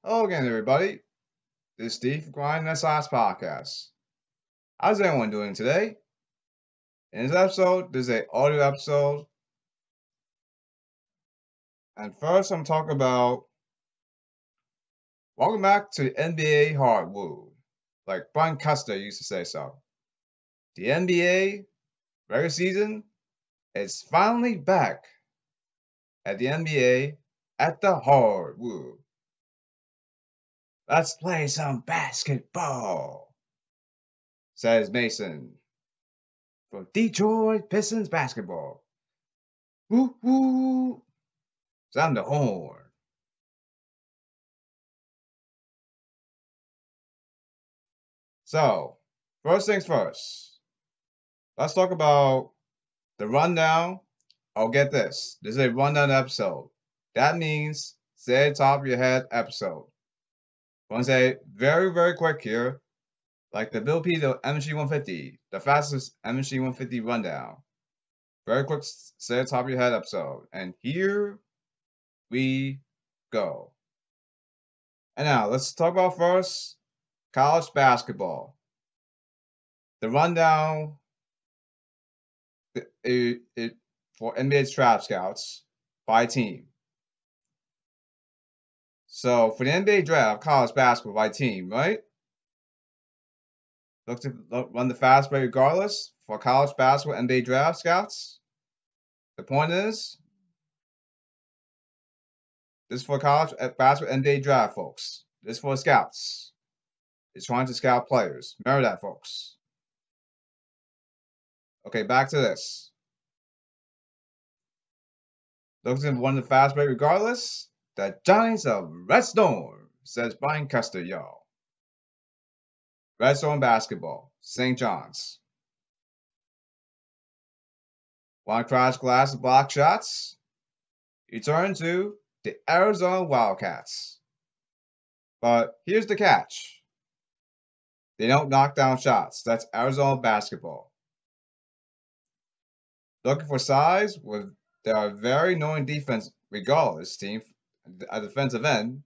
Hello again, everybody. This is Steve from Grind SIS Podcast. How's everyone doing today? In this episode, this is an audio episode. And first, I'm talking about welcome back to NBA Hardwood. Like Brian Custer used to say so. The NBA regular season is finally back at the NBA at the Hardwood. Let's play some basketball, says Mason from Detroit Pistons basketball. Woo woo! Sound the horn. So, first things first. Let's talk about the rundown. Oh, get this. This is a rundown episode. That means say top of your head episode. I'm going to say very, very quick here. Like the Bill P, the MSG 150, the fastest MSG 150 rundown. Very quick, say top of your head episode. And here we go. And now, let's talk about first college basketball. The rundown for NBA draft scouts by team. So for the NBA draft, college basketball by team, right? Look to run the fast break regardless for college basketball NBA draft scouts. The point is, this is for college basketball NBA draft, folks. This is for scouts. It's trying to scout players. Remember that, folks. Okay, back to this. Look to run the fast break regardless. The Giants of Red Storm, says Brian Custer, y'all. Red Storm basketball, St. John's. Want to crash glass and block shots? You turn to the Arizona Wildcats. But here's the catch. They don't knock down shots. That's Arizona basketball. Looking for size? Well, they are very knowing defense regardless team at defensive end,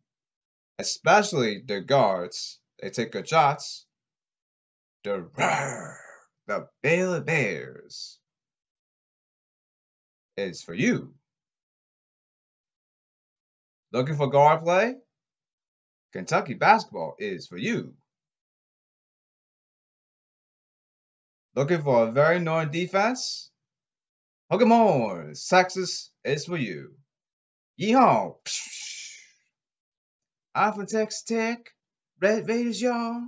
especially their guards. They take good shots. The Baylor Bears is for you. Looking for guard play? Kentucky basketball is for you. Looking for a very annoying defense? Hug'em Texas is for you. Yeehaw! I'm from Texas Tech, Red Raiders, y'all.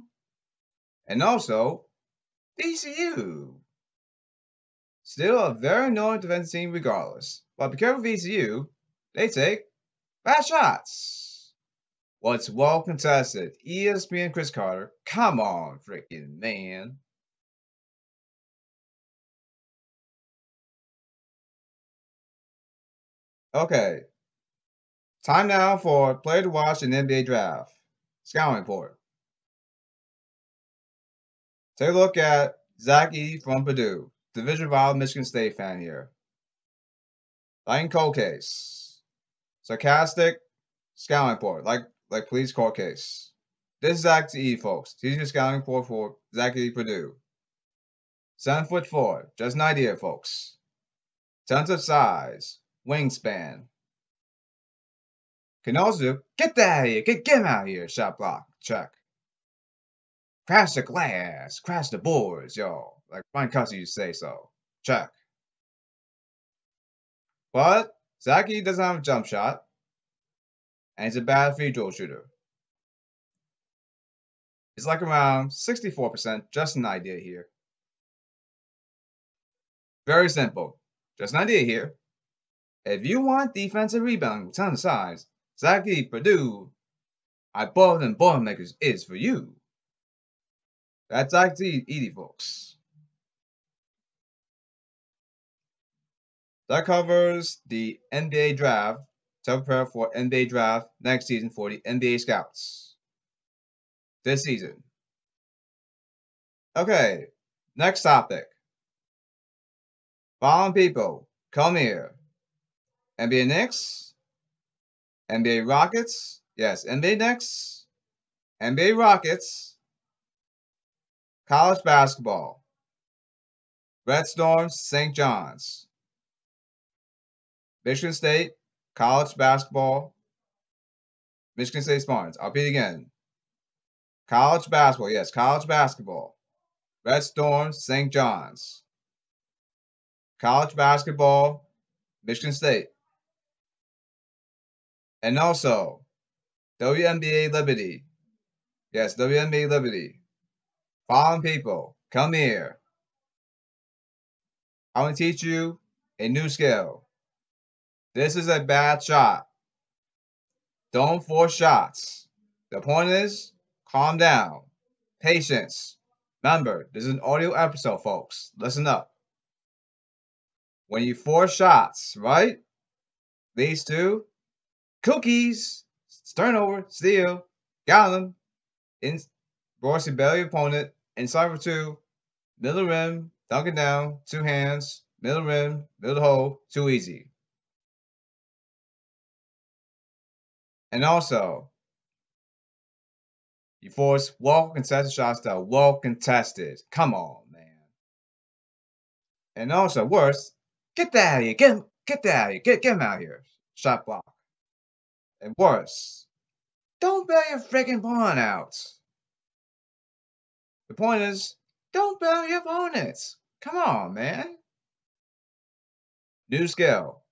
And also, VCU. Still a very annoying defensive team regardless. But be careful VCU, they take bad shots. What's well contested? ESPN Chris Carter. Come on, freaking man. Okay. Time now for player to watch in NBA draft. Scouting report. Take a look at Zach Edey from Purdue. Division rival Michigan State fan here. Lion cold case. Sarcastic scouting report, like police court case. This is Zach Edey, folks. Here's your scouting report for Zach Edey Purdue. 7'4", just an idea, folks. Tons of size, wingspan. Can also get that out of here, get him out of here. Shot block, check. Crash the glass, crash the boards, y'all. Like Brian Custer used to say so. Check. But Zach Edey doesn't have a jump shot, and he's a bad free throw shooter. He's like around 64%, just an idea here. Very simple, just an idea here. If you want defensive rebounding with tons of size, Zach Edey Purdue, I bought and Boilermakers is for you. That's Zach Edey, folks. That covers the NBA draft to prepare for NBA draft next season for the NBA scouts. This season. Okay, next topic. Following people, come here. NBA Knicks, NBA Rockets, Yes, NBA Knicks, NBA Rockets, college basketball, Red Storms, St. John's, Michigan State, college basketball, Michigan State Spartans. I'll repeat again. College basketball, yes, college basketball. Red Storms, St. John's. College basketball, Michigan State. And also, WNBA Liberty. Yes, WNBA Liberty. Following people, come here. I want to teach you a new skill. This is a bad shot. Don't force shots. The point is, calm down. Patience. Remember, this is an audio episode, folks. Listen up. When you force shots, right? These two, cookies, turnover, steal, got them. In Royce belly opponent, inside for two, middle rim, dunk it down, two hands, middle rim, middle hole, too easy. And also, you force well contested shots that are well contested. Come on, man. And also, worse, get that out of here. Get that out of here. Get him out of here. Shot block. And worse, don't bail your freaking pawn out. The point is, don't bail your opponents. Come on, man. New skill.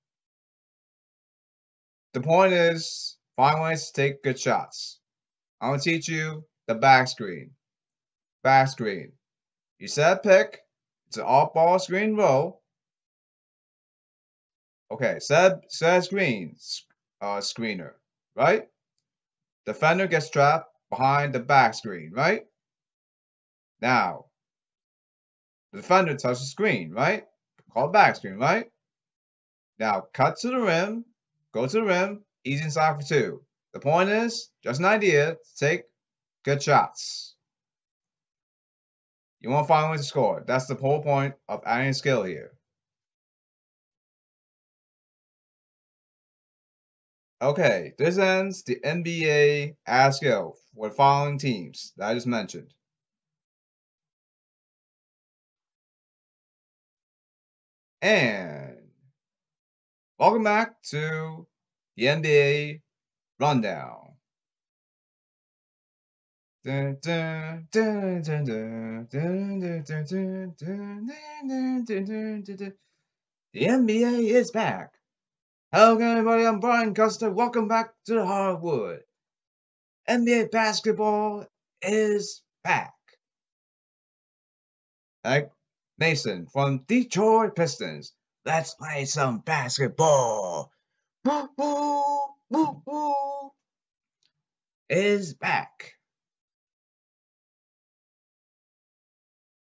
The point is, find ways to take good shots. I'm going to teach you the back screen. Back screen. You set a pick. It's an off-ball screen roll. Okay, set a screener, right? Defender gets trapped behind the back screen, right? Now, the defender touches the screen, right? Called back screen, right? Now, cut to the rim, go to the rim, easy inside for two. The point is, just an idea to take good shots. You want to find ways to score. That's the whole point of adding skill here. Okay, this ends the NBA add skill for the following teams that I just mentioned. And welcome back to the NBA rundown. The NBA is back. Hello everybody, I'm Brian Custer. Welcome back to the hardwood. NBA basketball is back. Like Mason from Detroit Pistons. Let's play some basketball. Boo boo boo boo is back.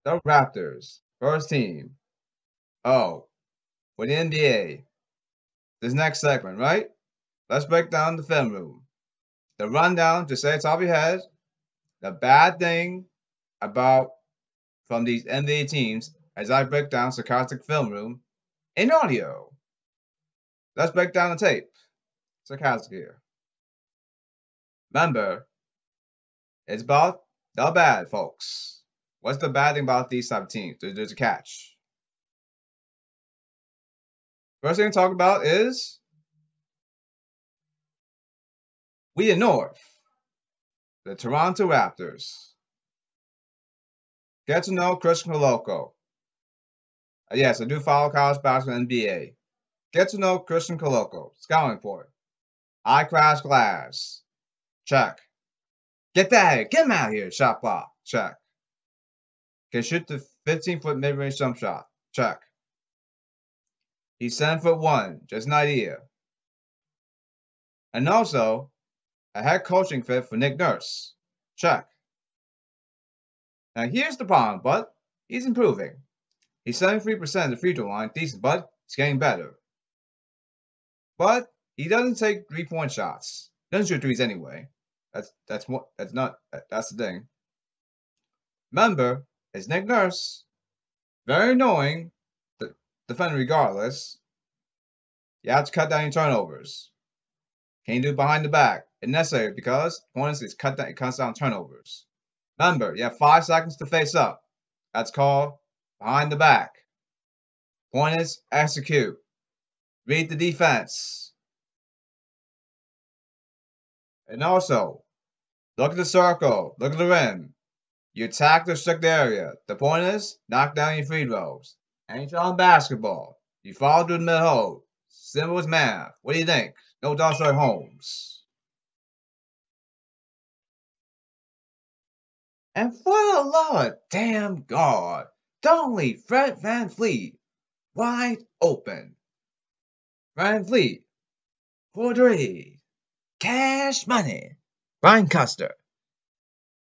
The Raptors, first team. Oh, for the NBA. This next segment, right? Let's break down the film room. The rundown, to say it's off your head, the bad thing about from these NBA teams as I break down Sarcastic Film Room in audio. Let's break down the tape. Sarcastic here. Remember, it's about the bad, folks. What's the bad thing about these type of teams? There's a catch. First thing to talk about is we in North, the Toronto Raptors. Get to know Christian Coloco. Yes, I do follow college basketball and NBA. Get to know Christian Coloco. Scouting report. I crash glass. Check. Get that here. Get him out here. Shot block. Check. Can shoot the 15-foot mid-range jump shot. Check. He's 7'1". Just an idea. And also, a head coaching fit for Nick Nurse. Check. Now here's the problem, but he's improving. He's 73% of the free throw line. Decent, but he's getting better. But he doesn't take three-point shots. Doesn't shoot threes anyway. That's the thing. Remember, it's Nick Nurse. Very annoying. Defend regardless. You have to cut down your turnovers. Can you do behind the back? It's necessary because points is it cuts down turnovers. Remember, you have 5 seconds to face up. That's called behind the back. Point is execute. Read the defense. And also, look at the circle. Look at the rim. You attack the restricted area. The point is, knock down your free throws. NHL basketball. You follow through the middle hole. Simple as math. What do you think? No Joshua Holmes. And for the love of damn God, don't leave Fred VanVleet wide open. VanVleet, 4-3. Cash money. Brian Custer.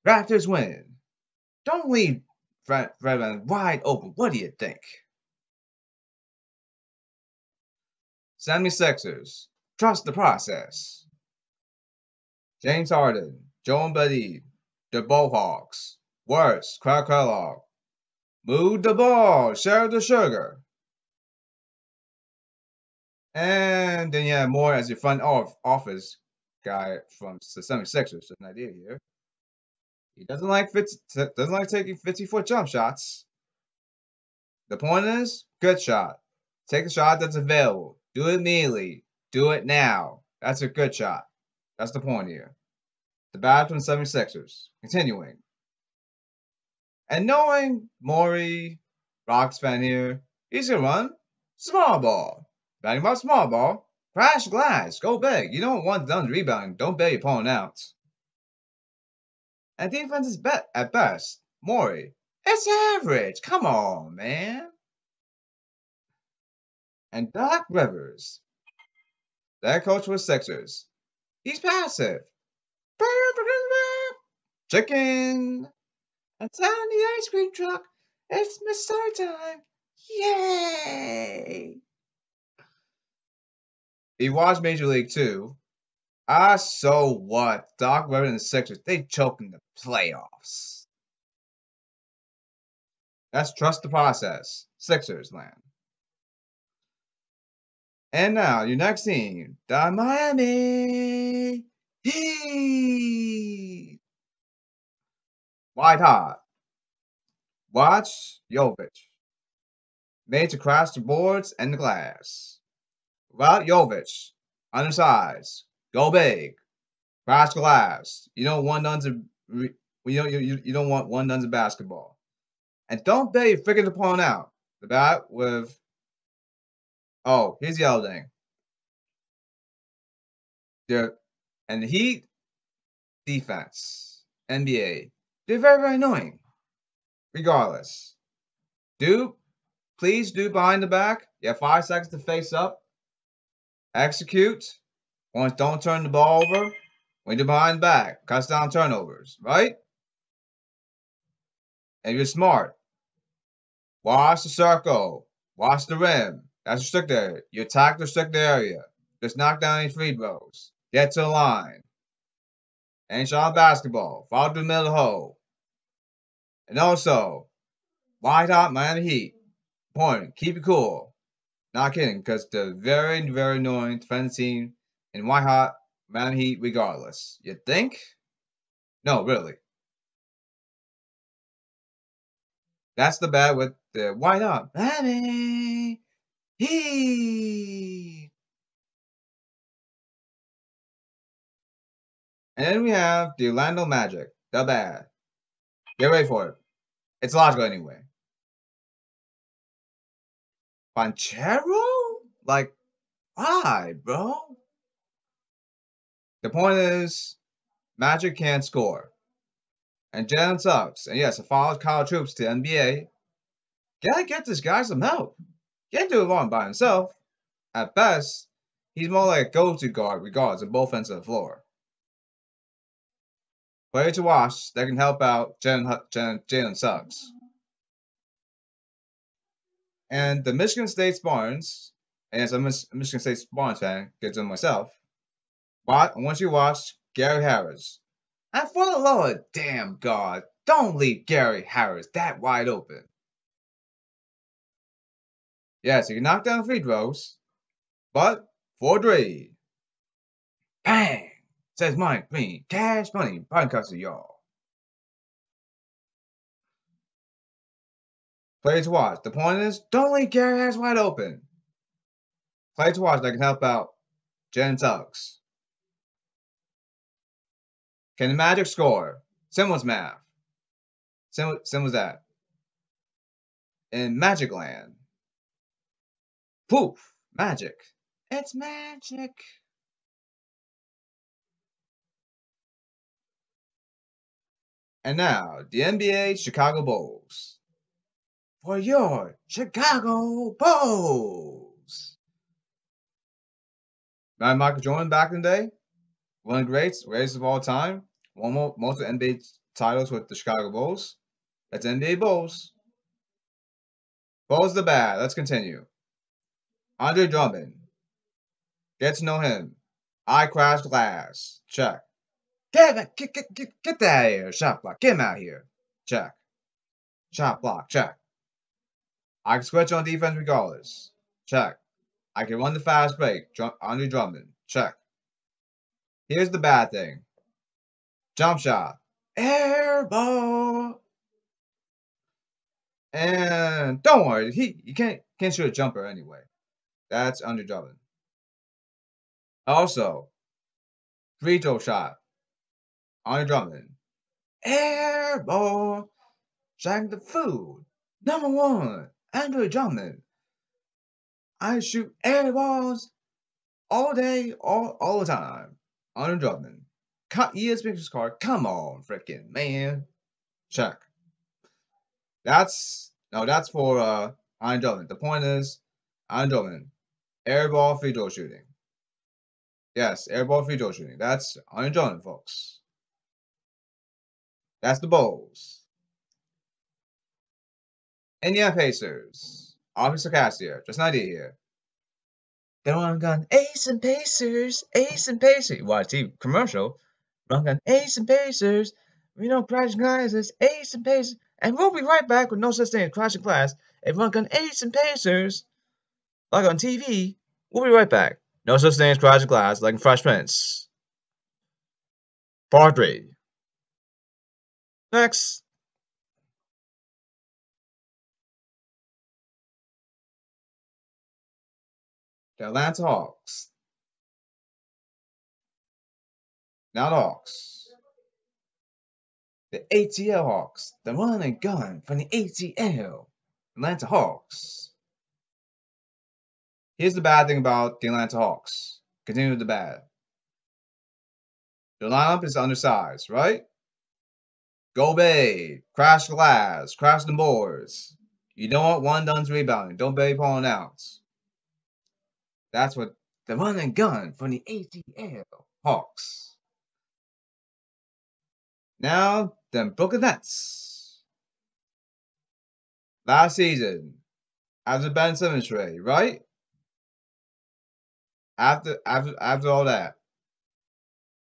Raptors win. Don't leave Fred Van wide open. What do you think? 76ers. Trust the process. James Harden. Joel Embiid. The Bullhawks. Worse. Crowd Kellogg. Move the ball. Share the sugar. And then you have Moore as your front office guy from the 76ers. Just an idea here. He doesn't like taking 50-foot jump shots. The point is, good shot. Take a shot that's available. Do it immediately. Do it now. That's a good shot. That's the point here. The bad from the 76ers. Continuing. And knowing Maury, Rocks fan here, he's gonna run small ball. Batting about small ball. Crash glass. Go big. You don't want done rebounding. Don't bail your opponent out. And defense is at best. Maury. It's average. Come on, man. And Doc Rivers. That coach was Sixers. He's passive. Chicken. It's on the ice cream truck. It's Mr. Time. Yay! He watched Major League 2. So what? Doc Rivers and the Sixers, they choke in the playoffs. That's trust the process. Sixers land. And now, your next team, the Miami Heat. White hot. Watch Jovic. Made to crash the boards and the glass. Without Jovic, undersized, go big, crash glass. You don't want you don't want one nuns of basketball. And don't bet your freaking opponent out. The bat with here's the other thing. And the Heat defense, NBA, they're very, very annoying. Regardless. Please do behind the back. You have 5 seconds to face up. Execute. Don't turn the ball over. When you're behind the back, cuts down turnovers, right? And you're smart. Watch the circle. Watch the rim. That's restricted area. You attack the restricted area. Just knock down any free throws. Get to the line. Ain't shot basketball. Follow through the middle of the hole. And also, white hot Miami Heat. Point. Keep it cool. Not kidding, because they're very, very annoying defensive team in white hot Miami Heat regardless. You think? No, really. That's the bad with the white hot Miami Heat. And then we have the Orlando Magic. The bad. Get ready for it. It's logical anyway. Banchero? Like, why, bro? The point is, Magic can't score. And Jalen sucks. And yes, it follows college troops to NBA. Gotta get this guy some help. Can't do it long by himself. At best, he's more like a go-to guard regardless of both ends of the floor. Player to watch that can help out Jalen sucks. And the Michigan State Spartans, and as a Michigan State Spartans fan, gets in myself, once you watch Gary Harris, and for the love of damn God, don't leave Gary Harris that wide open. Yes, he can knock down free throws, but 4-3. Bang! Says money, green, cash money, buying cuts to y'all. Play to watch. The point is, don't leave Gary eyes wide open. Play to watch that can help out Jen Tugs. Can the Magic score? Sim's math. Sim was that. In Magic Land. Poof! Magic. It's magic. And now, the NBA Chicago Bulls. For your Chicago Bulls. Remember Michael Jordan back in the day? One of the greatest of all time. Won most of the NBA titles with the Chicago Bulls. That's NBA Bulls. Bulls the bad. Let's continue. Andre Drummond. Get to know him. I crashed glass. Check. Get that out of here. Shot block. Get him out of here. Check. Shot block. Check. I can switch on defense regardless. Check. I can run the fast break. Andre Drummond. Check. Here's the bad thing. Jump shot. Air ball. And don't worry, you can't shoot a jumper anyway. That's Andre Drummond. Also, free throw shot. Andre Drummond. Air ball. Shaq the food. Number 1. Andre Drummond. I shoot air balls all day, all the time. Andre Drummond. ESPN's card. Come on, freaking man. Check. That's for Andre Drummond. The point is, Andre Drummond. Airball free throw shooting. Yes, airball free throw shooting. That's Andre Drummond, folks. That's the Bulls. Indiana Pacers. Officer Cassier. Just an idea here. They run gun Ace and Pacers. Ace and Pacers. Watch TV commercial. Run gun Ace and Pacers. We know crashing classes. Ace and Pacers. And we'll be right back with no such thing as crashing class. If run gun Ace and Pacers. Like on TV. We'll be right back. No such thing as crashing class like in Fresh Prince. Part 3. Next. The Atlanta Hawks. Now the Hawks. The ATL Hawks. The run and gun from the ATL. Atlanta Hawks. Here's the bad thing about the Atlanta Hawks. Continue with the bad. The lineup is undersized, right? Go Bay. Crash glass. Crash the boards. You don't want one done's rebounding. Don't Bay pulling out. That's what the run and gun from the ATL Hawks. Now, the Brooklyn Nets. Last season, after Ben Simmons trade, right? After all that,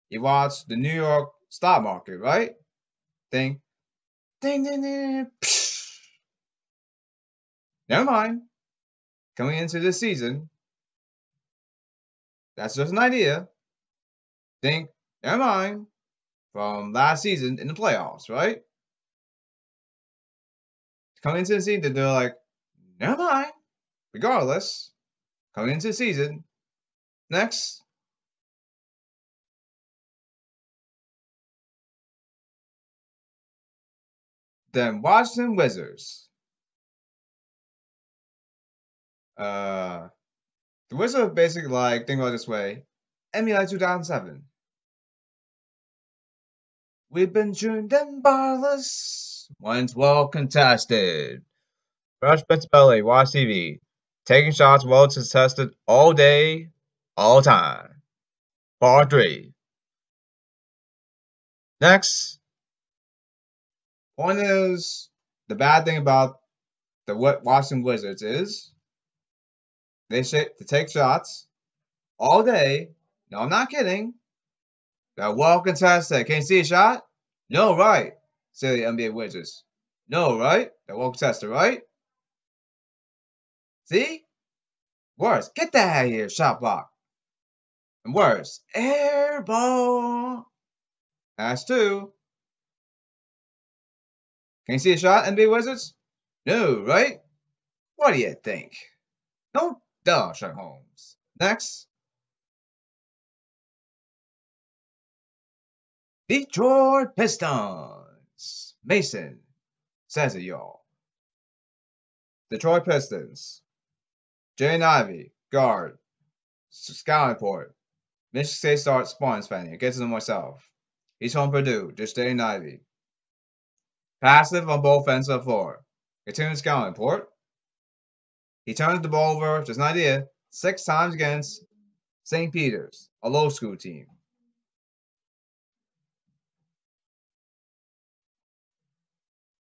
you watch the New York stock market, right? Ding, ding, ding, ding. Psh. Never mind. Coming into this season, that's just an idea. Think, never mind. From last season in the playoffs, right? Coming into the season, they're like, never mind. Regardless, coming into the season, next. Then Washington Wizards. The Wizards are basically like, think about it this way, NBA 2007. We've been shooting them barless. Once well contested. Fresh Prince of Bel-Air, watch TV. Taking shots well contested all day, all time. Part 3. Next. Point is, the bad thing about the Washington Wizards is they take shots all day. No, I'm not kidding. They're well contested. Can you see a shot? No, right? Say the NBA Wizards. No, right? They're well contested, right? See? Worse. Get that out of here, shot block. And worse, air ball. That's 2. Can you see a shot, NBA Wizards? No, right? What do you think? No duh, Sherlock Holmes. Next, Detroit Pistons. Mason says it, y'all. Detroit Pistons. Jaden Ivey, guard. Scouting report. Michigan State starts Spartans fan. It gets to know myself. He's from Purdue, just Jaden Ivey. Passive on both ends of the floor. Continue scouting report. He turns the ball over, just an idea, 6 times against St. Peter's, a low school team.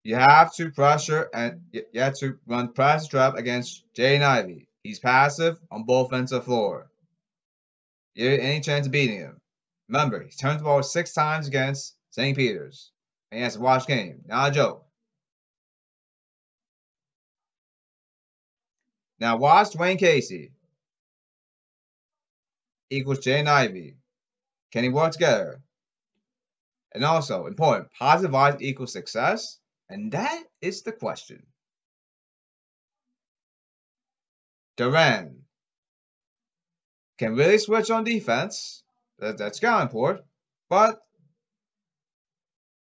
You have to pressure and you have to run press trap against Jaden Ivey. He's passive on both ends of the floor. You have any chance of beating him. Remember, he turns the ball 6 times against St. Peter's. And he has to watch game. Not a joke. Now watch Dwayne Casey equals Jaden Ivey. Can he work together? And also, important, positive vibes equals success? And that is the question. Duran can really switch on defense. That's scouting report. But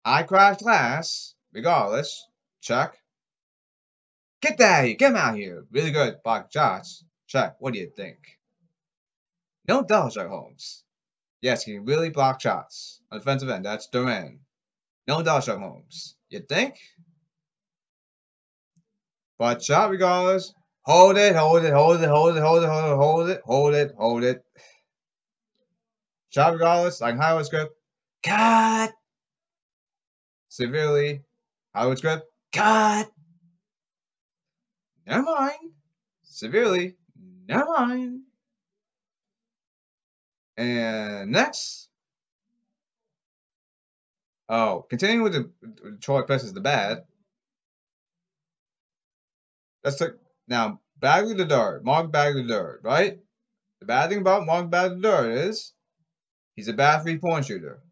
I crash glass, regardless. Check. Get that here. Get him out here. Really good block shots. Check. What do you think? No doubt, Sherlock Holmes. Yes, he can really block shots. On defensive end, that's Duran. No doubt, Sherlock Holmes. You think? But shot regardless. Hold it, hold it, hold it, hold it, hold it, hold it, hold it, hold it, hold it. Shot regardless, like highway script. Cut! Severely. Highway script. Cut! Never mind. Severely. Never mind. And next. Oh, continuing with the Detroit Pistons, the bad. Let's take now Bagley the Dirt, Mark Bagley the Dirt, right? The bad thing about Mark Bagley the Dirt is he's a bad 3-point shooter.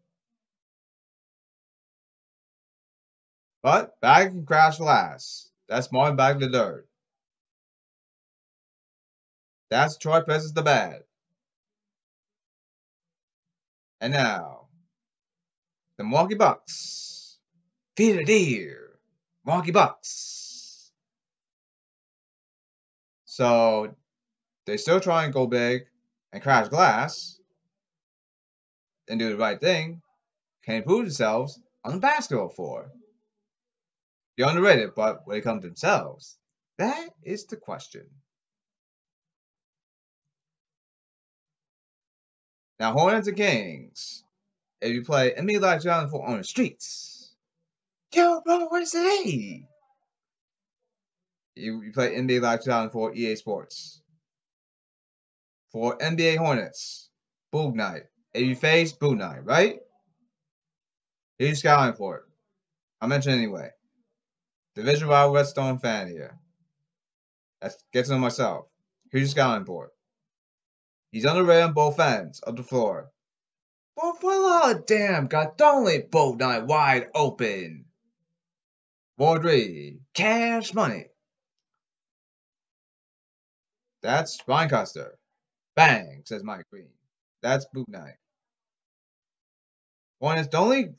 But Bagley can crash glass. That's Mark Bagley the Dirt. That's Detroit Pistons the bad. And now the Milwaukee Bucks. Feed a deer. Milwaukee Bucks. So they still try and go big and crash glass and do the right thing. Can improve themselves on the basketball floor. They're underrated, but when it comes to themselves, that is the question. Now, Hornets and Kings. If you play NBA Live 2004 on the streets, yo, bro, what is today? You play NBA Live 2004 EA Sports. For NBA Hornets, Boog Night. If you face Boog Night, right? Here's scouting for it. I'll mention anyway. Division rival Redstone fan here. Let's get to know myself. Here's your scouting report. He's underrated on both ends of the floor. But voila, damn, got only Boog Night wide open. Wardry, cash money. That's Ryan Custer. Bang, says Mike Green. That's Boog Night. Hornets don't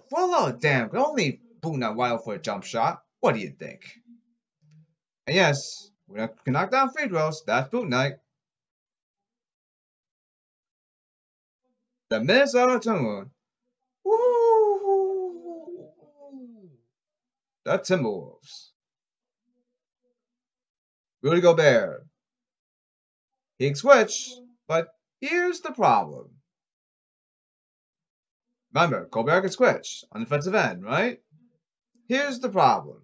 voila, damn, only Boog Night wide open for a jump shot. What do you think? And yes, we can knock down free throws. That's Boog Night. The Minnesota Timberwolves. Woo! The Timberwolves. Rudy Gobert. He can switch, but here's the problem. Remember, Gobert can switch on the defensive end, right? Here's the problem.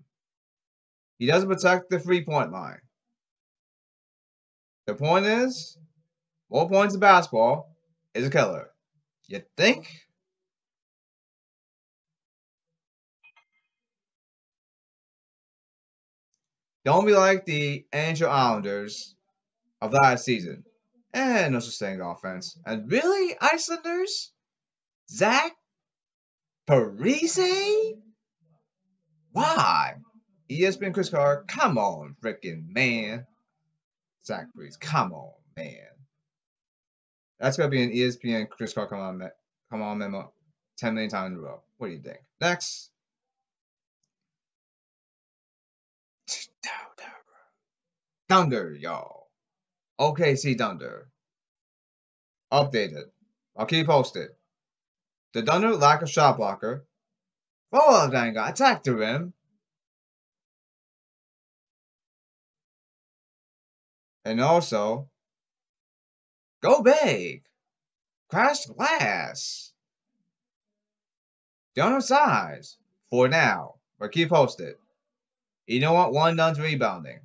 He doesn't protect the 3-point line. The point is, more points in basketball is a killer. You think? Don't be like the Angel Islanders of last season. and no sustained offense. And really, Icelanders? Zach Parise? Why? ESPN Chris Carr, come on, freaking man. Zach Parise, come on, man. That's gonna be an ESPN Chris Carr come on memo 10 million times in a row. What do you think? Next. Thunder, y'all. OKC Thunder. Updated. I'll keep posted. The Thunder lack a shot blocker. Oh, dang, attack the rim. And also, go big. Crash glass. Don't size. For now. But keep posted. You know what? One done's rebounding.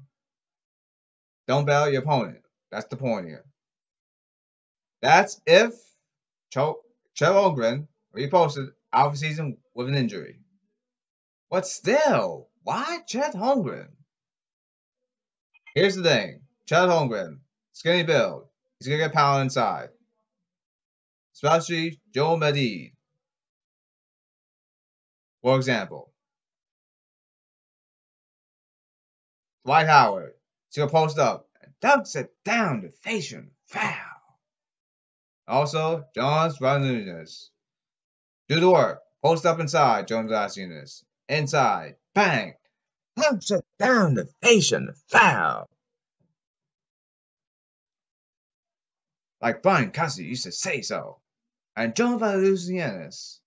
Don't bail your opponent. That's the point here. That's if Chet Holmgren reposted out of the season with an injury. But still, why Chet Holmgren? Here's the thing. Chet Holmgren, skinny build. He's gonna get power inside. Especially Joel Embiid. For example. Dwight Howard. He's gonna post up and dunks it down the fashion foul. Also, Jonas Valanciunas. Do the work. Post up inside, Jonas Valanciunas. Inside. Bang. Dunks it down the fashion foul. Like Brian Cossey used to say so. And Jonas Valanciunas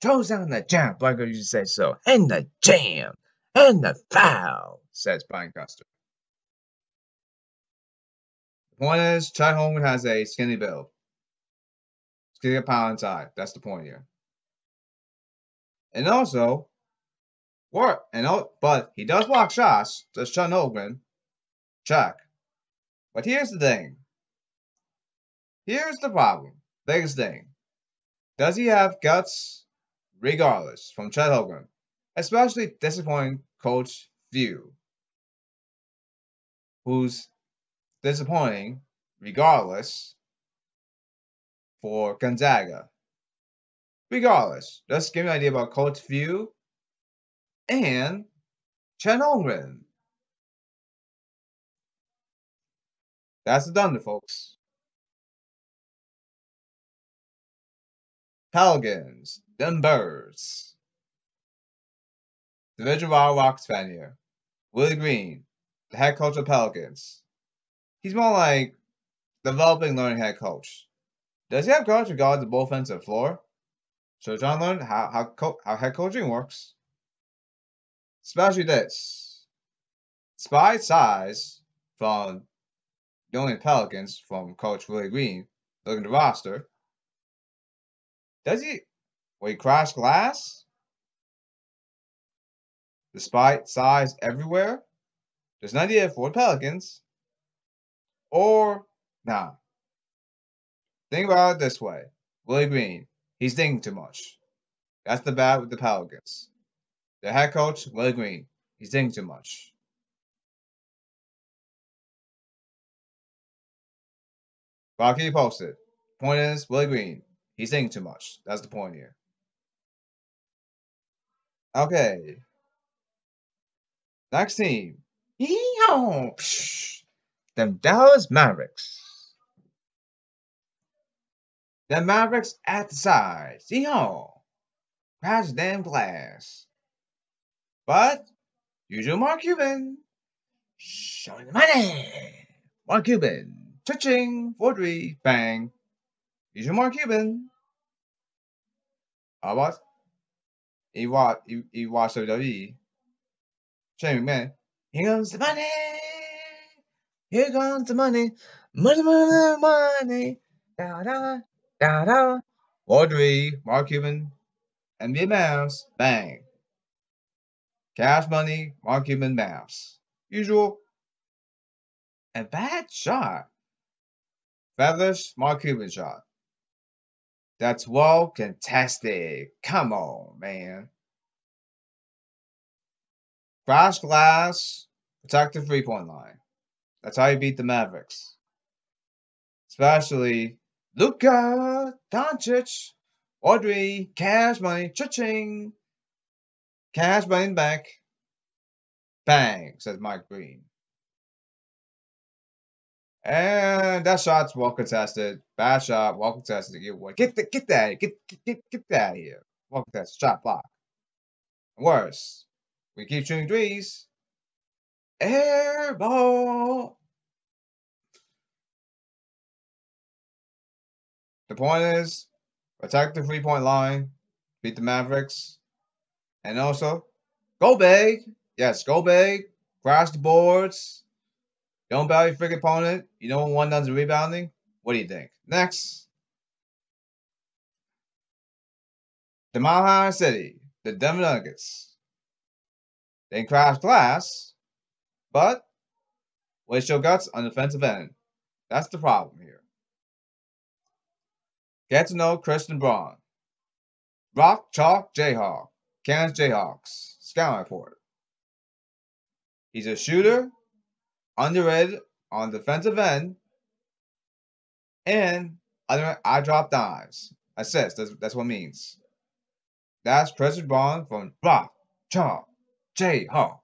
throws down the jam like I used to say so. And the jam. And the foul, says Brian Custer. The point is, Chet Holmgren has a skinny build. He's gonna get power inside. That's the point here. And also, but he does block shots. Does Chet Holmgren? Check. But here's the thing. Here's the problem. Biggest thing. Does he have guts? Regardless, from Chet Holmgren. Especially disappointing Coach View, who's disappointing regardless for Gonzaga. Regardless, just give me an idea about Coach View and Chet Holmgren. That's the Thunder, folks. Pelicans, them birds. The Division Wild Rocks fan here. Willie Green, the head coach of Pelicans. He's more like developing, learning head coach. Does he have coach regards to both ends of the floor? So trying to learn how head coaching works. Especially this. Despite size from the only Pelicans from Coach Willie Green, looking at the roster. Does he crash glass? Despite size everywhere? There's an idea for the Pelicans. Or, nah. Think about it this way. Willie Green, he's thinking too much. That's the bad with the Pelicans. The head coach, Willie Green, he's thinking too much. But I'll keep you posted. Point is, Willie Green, he's thinking too much. That's the point here. Okay. Next team. Yeehaw! Them Dallas Mavericks. The Mavericks at the side. Yeehaw! Crash damn glass. But, usual Mark Cuban. Showing the money. Mark Cuban. Touching. 4-3. Bang. Usual Mark Cuban. How about? He watched WWE. Shane McMahon. Here comes the money. Here comes the money. Money, money, money. Da da da da. 4-3. Mark Cuban. NBA Mavs. Bang. Cash money. Mark Cuban Mavs. Usual. A bad shot. Feathers. Mark Cuban shot. That's well contested. Come on, man. Crash glass. Protect the 3-point line. That's how you beat the Mavericks. especially Luka Doncic, Audrey, cash money, cha-ching, cash money in the bank. Bang, says Mike Green. And that shot's well contested. Bad shot, well contested. Get that, get that out of here. Well contested. Shot block. Worse, we keep shooting threes. Air ball. The point is, attack the 3-point line, beat the Mavericks, and also go big. Yes, go big. Crash the boards. Don't bow your freaking opponent. You know when one does the rebounding? What do you think? Next. The Mile High City, the Denver Nuggets. They crash glass, but waste your guts on the defensive end. That's the problem here. Get to know Christian Braun. Rock Chalk Jayhawk. Kansas Jayhawks. Scouting report. He's a shooter, underrated on defensive end, and I drop dimes. Assists. That's what it means. That's Christian Braun from Rock Chalk Jayhawk.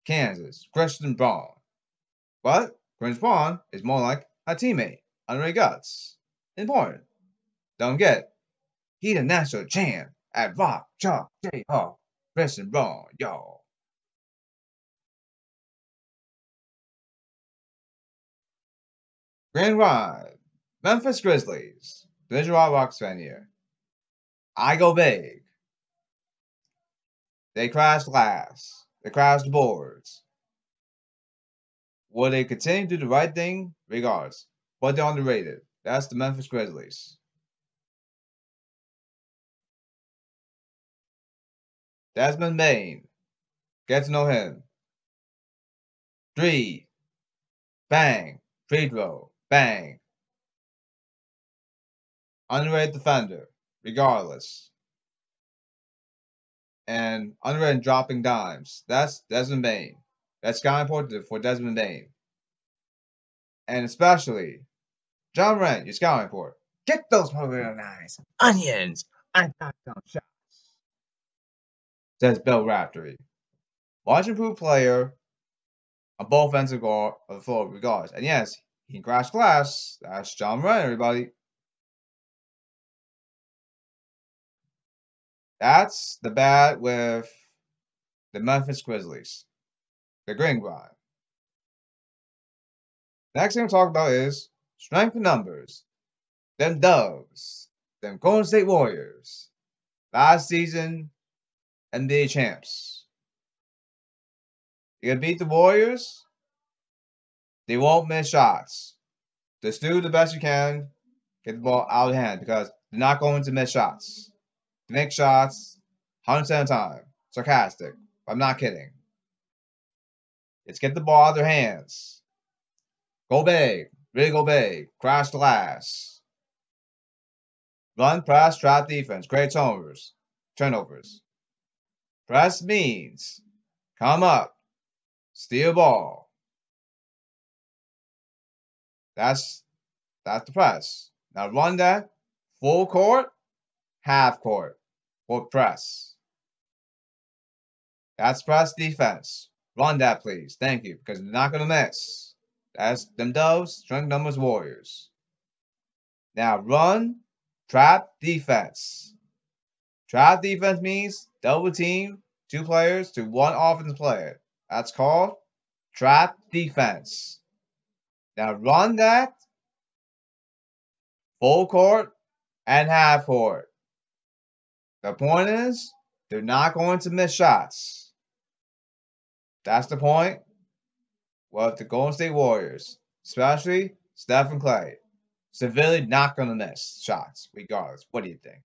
Kansas. Christian Braun. But Christian Braun is more like a teammate. Underrated guts. Important. Don't get it. He's a national champ at Rock Chalk Jayhawk. Christian Braun, y'all. Grand Ride. Memphis Grizzlies. Division Rocks fan here. I go big. They crash glass. They crash the boards. Will they continue to do the right thing? Regardless. But they're underrated. That's the Memphis Grizzlies. Desmond Bain. Get to know him. 3. Bang. Free throw. Bang. Underrated defender. Regardless. And underrated dropping dimes. That's Desmond Bain. That's kind of important for Desmond Bain. And especially John Morant, your scouting report. Get those nice onions. I got some shots. Says Bill Raftery. Watch improved player on both ends of the floor regardless. And yes, he can crash glass. That's John Morant, everybody. That's the bad with the Memphis Grizzlies. The green grind. Next thing to talk about is strength in numbers. Them Doves. Them Golden State Warriors. Last season, NBA champs. You gonna beat the Warriors? They won't miss shots. Just do the best you can. Get the ball out of hand because they're not going to miss shots. They make shots 100% of the time. Sarcastic. I'm not kidding. Let's get the ball out of their hands. Go big. Really go big. Crash the glass. Run, press, trap defense. Great turnovers. Press means come up. Steal ball. That's the press. Now run that full court, half court, or press. That's press defense. Run that, please. Thank you, because they're not gonna miss. That's them Doves, strength numbers Warriors. Now run, trap defense. Trap defense means double team 2 players to 1 offensive player. That's called trap defense. Now run that full court and half court. The point is, they're not going to miss shots. That's the point. Well, the Golden State Warriors, especially Steph and Clay, severely not going to miss shots, regardless. What do you think?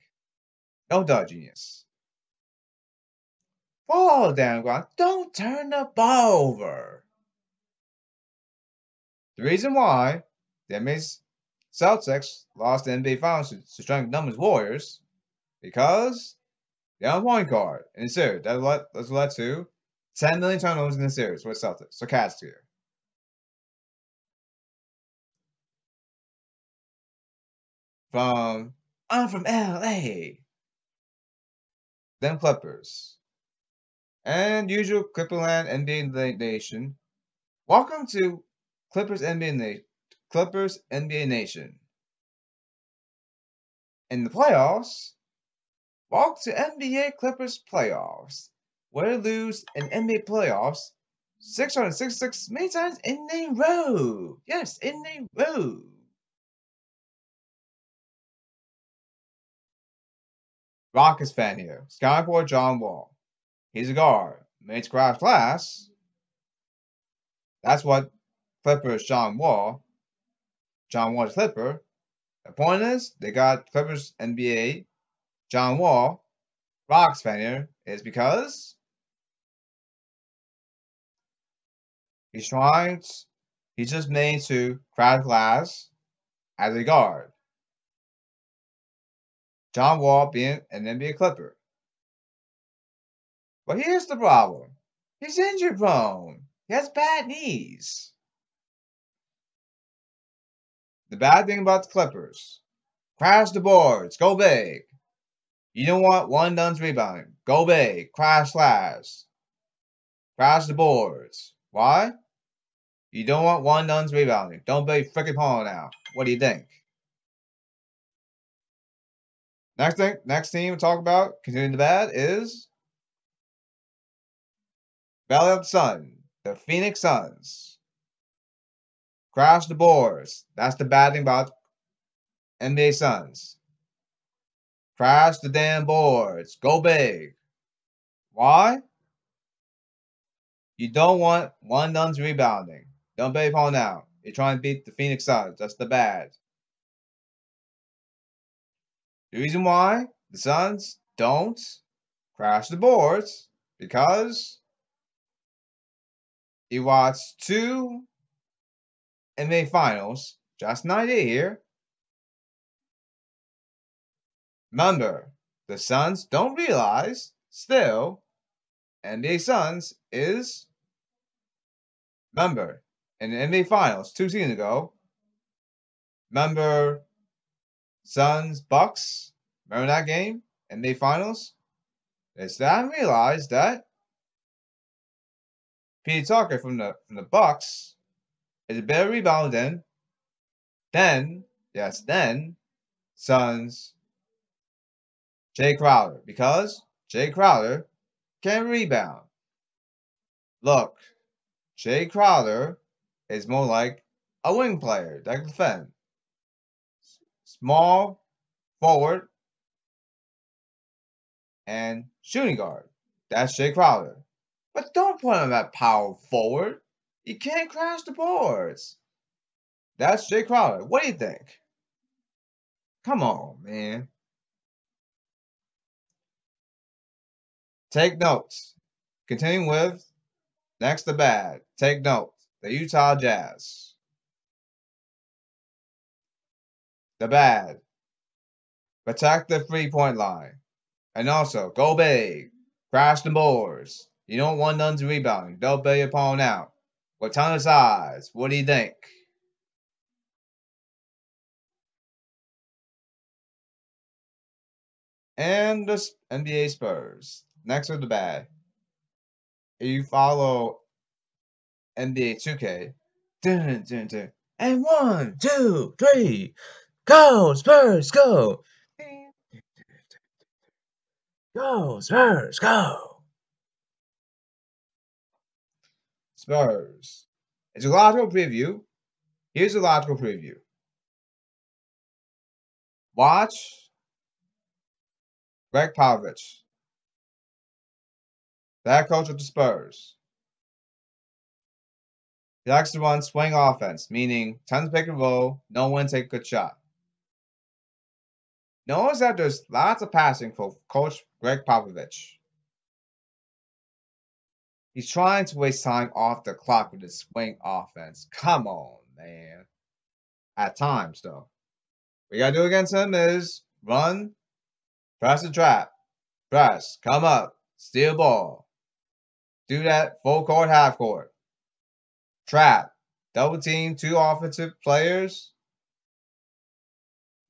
No duh, genius. Fall down, ground. Don't turn the ball over. The reason why the NBA Celtics lost the NBA Finals to strength numbers Warriors because they're on point guard in the series. That's led to 10 million turnovers in the series for the Celtics. Sarcastic here. I'm from LA. Them Clippers. And usual Clipperland NBA Nation. Welcome to Clippers NBA Nation. In the playoffs, welcome to NBA Clippers playoffs, where they lose in NBA playoffs 666 many times in a row. Yes, in a row. Rockets fan here. Skyboy John Wall. He's a guard. Mates craft class. That's what Clippers John Wall. John Wall's Clipper. The point is, they got Clippers NBA John Wall. Rockets fan here is because he's just made to craft glass as a guard. John Wall being an NBA Clipper. But here's the problem. He's injury prone. He has bad knees. The bad thing about the Clippers. Crash the boards. Go big. You don't want one done's rebounding. Go big. Crash slash. Crash the boards. Why? You don't want one done's rebounding. Don't be freaking Paul now. What do you think? Next team we'll talk about, continuing the bad, is Valley of the Sun, the Phoenix Suns. Crash the boards. That's the bad thing about NBA Suns. Crash the damn boards. Go big. Why? You don't want one done's rebounding. Don't be Paul now. You're trying to beat the Phoenix Suns. That's the bad. The reason why the Suns don't crash the boards because you watched two NBA Finals, just an idea here. Remember, the Suns don't realize still NBA Suns is, remember, in the NBA Finals 2 seasons ago, remember Suns Bucks, remember that game, NBA Finals? It's that I realized that P.J. Tucker from the Bucks is a better rebounder than Suns Jay Crowder, because Jay Crowder can rebound. Look, Jay Crowder is more like a wing player that can defend. Small forward and shooting guard. That's Jay Crowder. But don't put him at power forward. You can't crash the boards. That's Jay Crowder. What do you think? Come on, man. Take notes. Continuing with next to bad. Take notes. The Utah Jazz. The bad. Protect the 3-point line. And also, go big. Crash the boards. You don't want none to rebound. Don't bail your opponent out. With ton of size. What do you think? And the NBA Spurs. Next with the bad. If you follow NBA 2K. Dun, dun, dun. And 1, 2, 3. Go, Spurs, go. Go, Spurs, go. Spurs. It's a logical preview. Here's a logical preview. Watch Greg Popovich, the head coach of the Spurs. He likes to run swing offense, meaning tons of pick and roll, no one take a good shot. Notice that there's lots of passing for Coach Greg Popovich. He's trying to waste time off the clock with his swing offense. Come on, man. At times, though. What you gotta do against him is run, press the trap, press, come up, steal ball. Do that full court, half court. Trap, double team, 2 offensive players.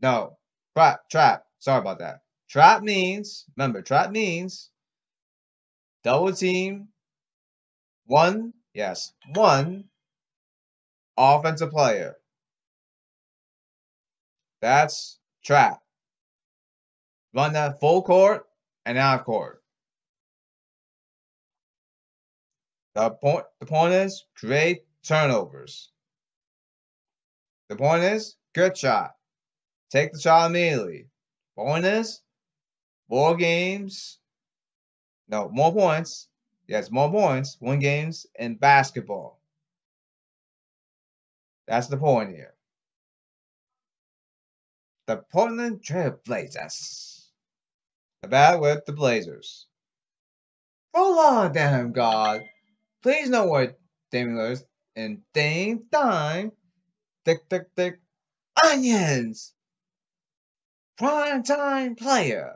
No, Trap. Sorry about that. Trap means, remember, trap means double team one offensive player. That's trap. Run that full court and half court. The point is create turnovers. The point is good shot. Take the shot immediately. Point is more games. No, more points. Yes, more points. Win games in basketball. That's the point here. The Portland Trail Blazers. The bat with the Blazers. Roll on, damn God. Please know what Damian Lillard in Dame time. Thick, thick, thick. Onions. Prime time player,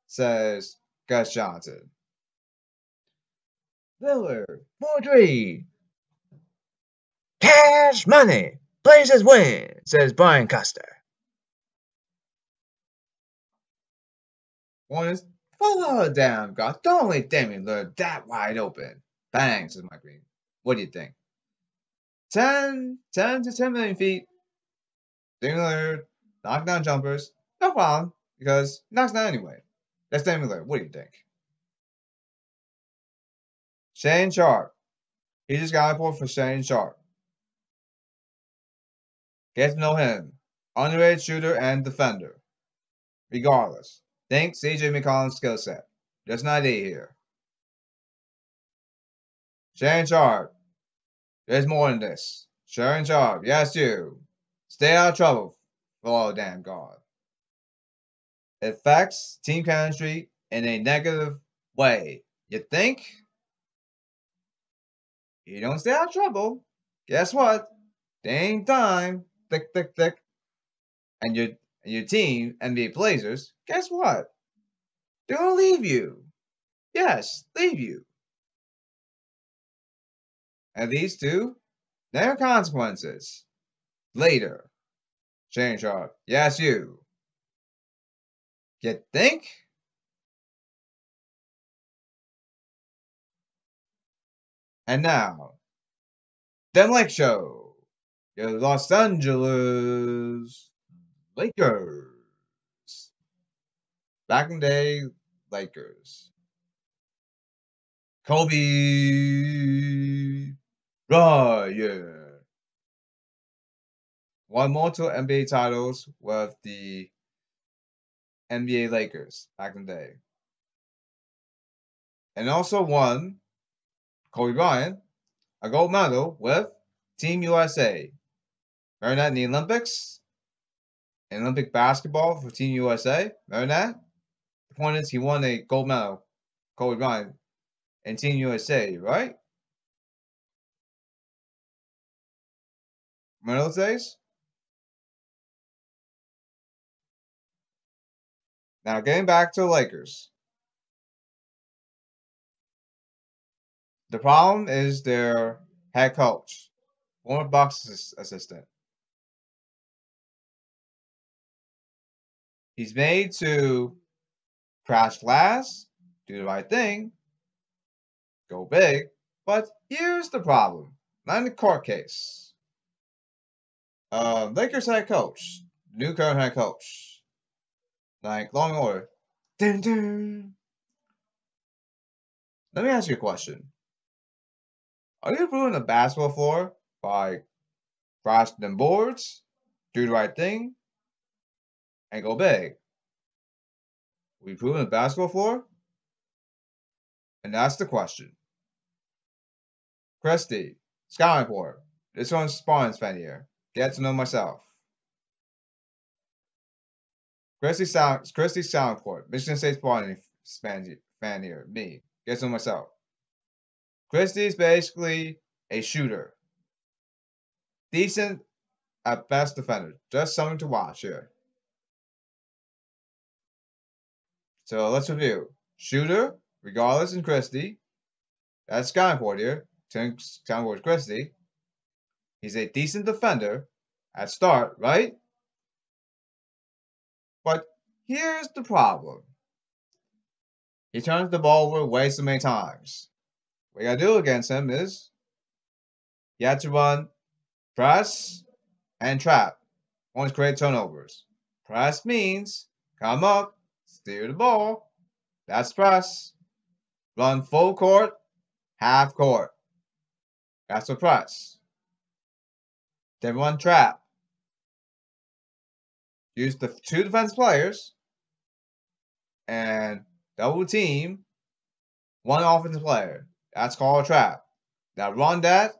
says Gus Johnson. Lillard, 4-3. Cash money. Blazers win, says Brian Custer. One is, follow down, God. Don't let Damian Lillard that wide open. Bang, says Mike Green. What do you think? 10 to 10 million feet. Damian Lillard, knock down jumpers. No problem, because he knocks down anyway. That's Damian Lillard. What do you think? Shane Sharp. He just got a report for Shane Sharp. Get to know him. Underrated shooter and defender. Regardless. Think CJ McCollum's skill set. Just an idea here. Shane Sharp. There's more than this. Shane Sharp. Yes, you. Stay out of trouble. For damn God. It affects team chemistry in a negative way. You think? You don't stay out of trouble. Guess what? Dang time. Thick, thick, thick. And your team, NBA Blazers, guess what? They're gonna leave you. Yes, leave you. And these two, there are consequences. Later. Shane Sharp. Yes, you. You think? And now, Dem Lake Show. Your Los Angeles Lakers. Back in the day, Lakers. Kobe Bryant. Won multiple NBA titles with the NBA Lakers back in the day. And also won, Kobe Bryant, a gold medal with Team USA. Remember that in the Olympics? In Olympic basketball for Team USA? Remember that? The point is he won a gold medal, Kobe Bryant, in Team USA, right? Remember those days? Now getting back to the Lakers. The problem is their head coach, former Bucks assistant. He's made to crash glass, do the right thing, go big, but here's the problem. Not in the court case. Lakers head coach, new current head coach. Like, long order. Dun, dun. Let me ask you a question. Are you improving the basketball floor by crashing them boards, do the right thing, and go big? We improving the basketball floor? And that's the question. Christy, Sky Report. This one's Spartans fan here. Get to know myself. Christy Sound Report. Michigan State Spartans fan here. Me. Get to know myself. Christy's basically a shooter. Decent at best defender. Just something to watch here. So let's review. Shooter, regardless in Christy. That's Sky Report here. Sky Report Christy. He's a decent defender at start, right? But here's the problem. He turns the ball over way too many times. What you gotta do against him is you have to run press and trap. Once create turnovers. Press means come up, steer the ball. That's press. Run full court, half court. That's a press. Then run trap. Use the two defense players and double team one offensive player. That's called a trap. Now run that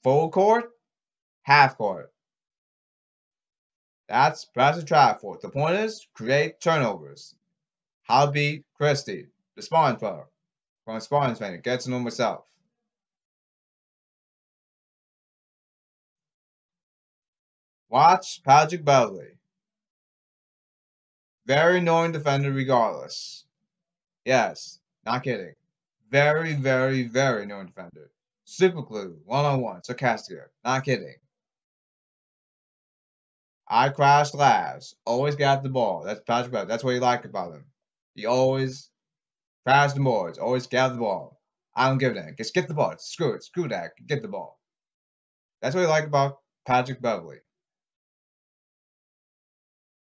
full court, half court. That's press and trap for it. The point is create turnovers. How to beat Christie, the Spartans player. From Spartans fan, get to know myself. Watch Patrick Beverley. Very annoying defender regardless. Yes, not kidding. Very, very, very annoying defender. Super glue, one-on-one, sarcastic. Not kidding. I crashed labs. Always got the ball. That's Patrick Beverley. That's what you like about him. He always crashed the boards. Always got the ball. I don't give a damn. Just get the ball. Screw it. Screw that. Get the ball. That's what you like about Patrick Beverley.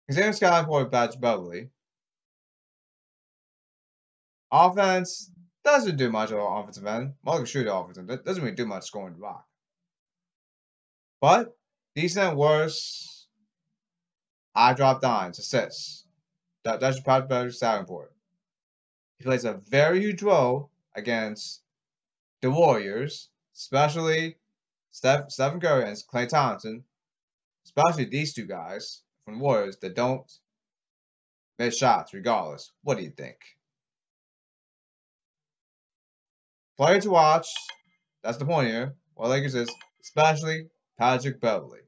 Considering scouting for Patrick Beverley, offense doesn't do much on offensive end. Well, can shoot the offensive end. Doesn't really do much scoring the rock. But decent, worse. I drop dimes, assists. That's Patrick Beverley's scouting for. He plays a very huge role against the Warriors, especially Stephen Curry and Klay Thompson, especially these two guys from the Warriors that don't miss shots regardless. What do you think? Player to watch, that's the point here. Well, Lakers is especially Patrick Beverley.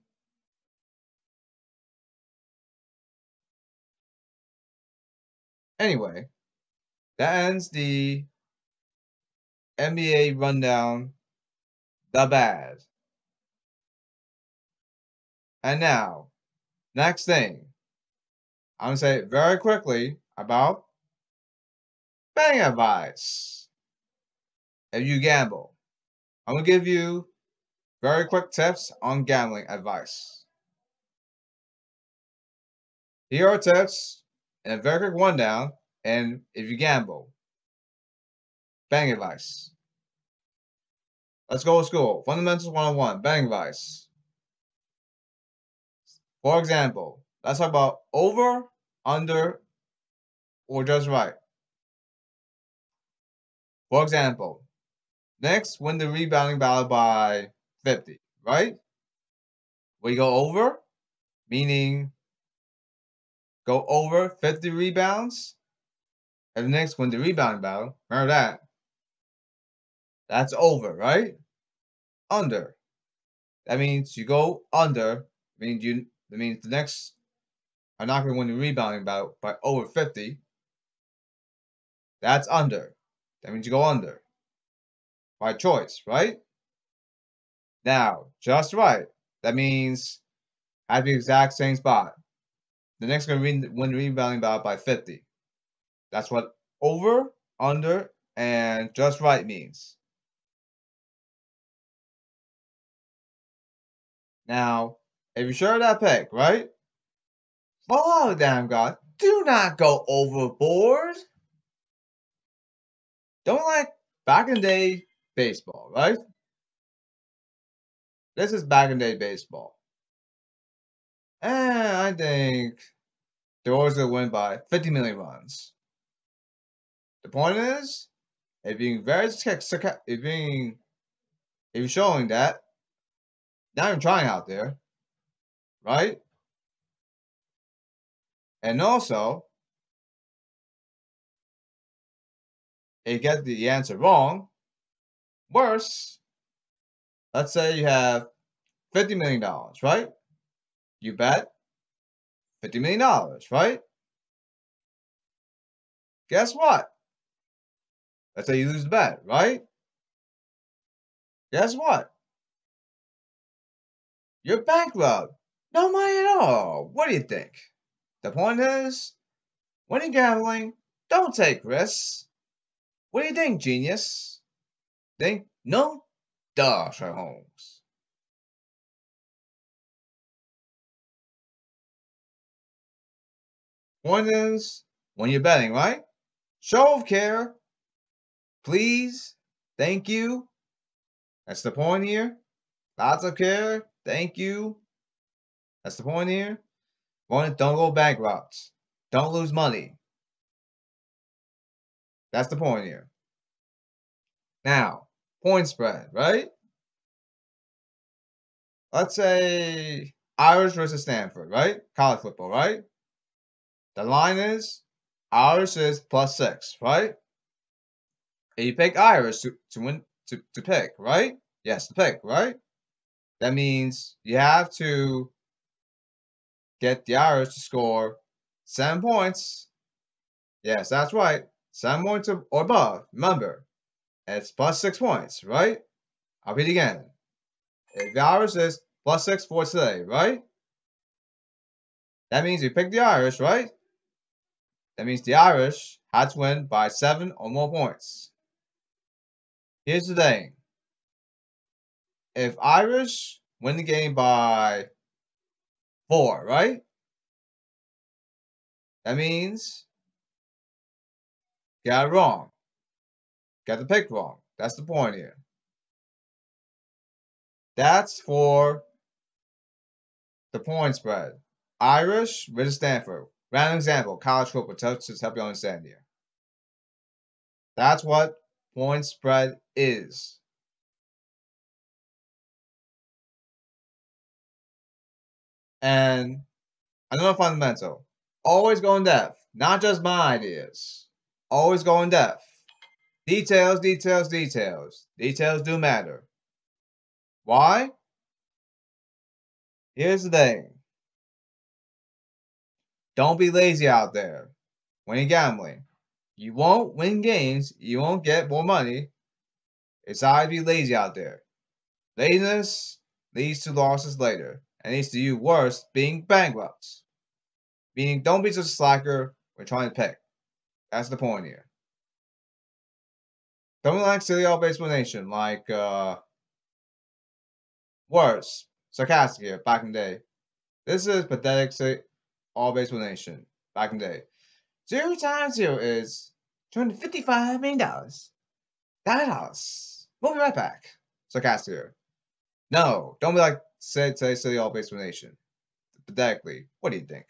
Anyway, that ends the NBA rundown, the bad. And now, next thing, I'm going to say very quickly about betting advice. If you gamble, I'm going to give you very quick tips on gambling advice. Here are tips and a very quick rundown, and if you gamble, betting advice. Let's go to school. Fundamentals 101, betting advice. For example, let's talk about over, under, or just right. For example, Knicks win the rebounding battle by 50, right? We go over, meaning go over 50 rebounds. And the Knicks win the rebounding battle. Remember that. That's over, right? Under. That means you go under. That means the Knicks are not going to win the rebounding battle by over 50. That's under. That means you go under. By choice, right? Now, just right. That means at the exact same spot. The Knicks are going to win the rebounding battle by 50. That's what over, under, and just right means. Now, if you're sure of that pick, right? Follow the damn God. Do not go overboard. Don't like back in the day baseball, right? This is back in the day baseball. And I think the Orioles will win by 50 million runs. The point is, if you're showing that, now you're trying out there, right? And also, if you get the answer wrong, worse, let's say you have $50 million, right? You bet $50 million, right? Guess what? Let's say you lose the bet, right? Guess what? You're bankrupt. No money at all. What do you think? The point is, when you're gambling, don't take risks. What do you think, genius? Think no? Duh, Sherlock Holmes. Point is, when you're betting, right? Show of care, please, thank you. That's the point here. Lots of care, thank you. That's the point here. Point, don't go bankrupt. Don't lose money. That's the point here. Now, point spread, right? Let's say Irish versus Stanford, right? College football, right? The line is Irish is +6, right? And you pick Irish to win to pick, right? Yes, to pick, right? That means you have to get the Irish to score 7 points. Yes, that's right. 7 points or above. Remember, it's +6 points, right? I'll read it again. If the Irish is +6 for today, right? That means you pick the Irish, right? That means the Irish had to win by 7 or more points. Here's the thing. If Irish win the game by 4, right? That means got it wrong. Got the pick wrong. That's the point here. That's for the point spread. Irish versus Stanford. Random example, college football, to help you understand here. That's what point spread is. And another fundamental, always go in depth, not just my ideas. Always go in depth. Details, details, details. Details do matter. Why? Here's the thing. Don't be lazy out there when you're gambling. You won't win games. You won't get more money. It's hard to be lazy out there. Laziness leads to losses later and leads to you worse being bankrupt. Meaning, don't be just a slacker when trying to pick. That's the point here. Don't be like silly all baseball nation, like worse, sarcastic here back in the day. This is pathetic silly all baseball nation back in the day. 0 times 0 is $255 million. $9. We'll be right back. Sarcastic here. No, don't be like say silly all baseball nation. Pathetically. What do you think?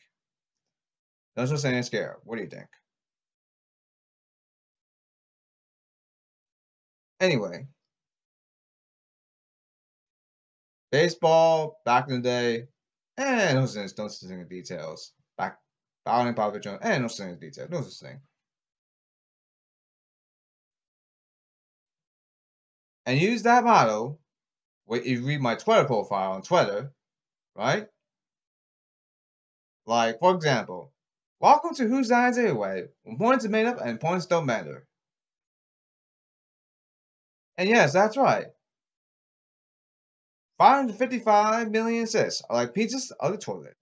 Don't just say scared. What do you think? Anyway, baseball back in the day, no sense. Don't such thing in details. Back, Bowling Papa Jones, no such thing in details. No such thing. And use that motto when you read my Twitter profile on Twitter, right? Like, for example, welcome to Whose Lines Anyway, when points are made up and points don't matter. And yes, that's right. 555 million assists are like pizzas on the toilet.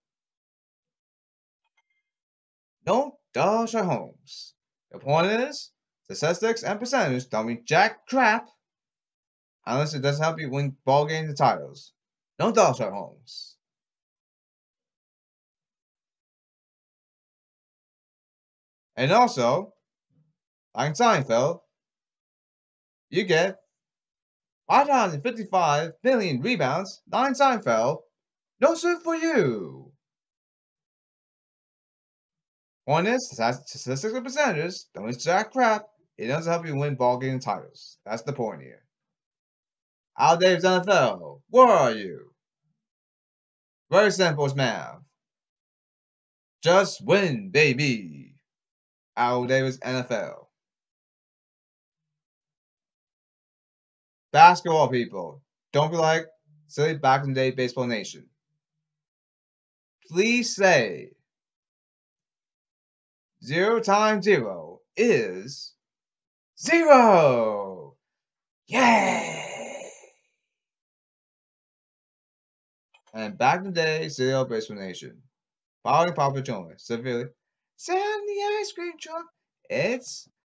Don't dodge our homes. The point is, statistics and percentages don't mean jack crap unless it doesn't help you win ball games and titles. Don't dodge our homes. And also, like in Seinfeld, you get 555 million rebounds, 9 Seinfeld, no soup for you. Point is, statistics and percentages don't mean jack crap. It doesn't help you win ball games and titles. That's the point here. Al Davis NFL, where are you? Very simple as math. Just win, baby. Al Davis NFL. Basketball people, don't be like silly back in the day baseball nation. Please say 0 times 0 is 0. Yay! And back in the day, silly baseball nation. following Papa Jones severely. Send the ice cream truck. It's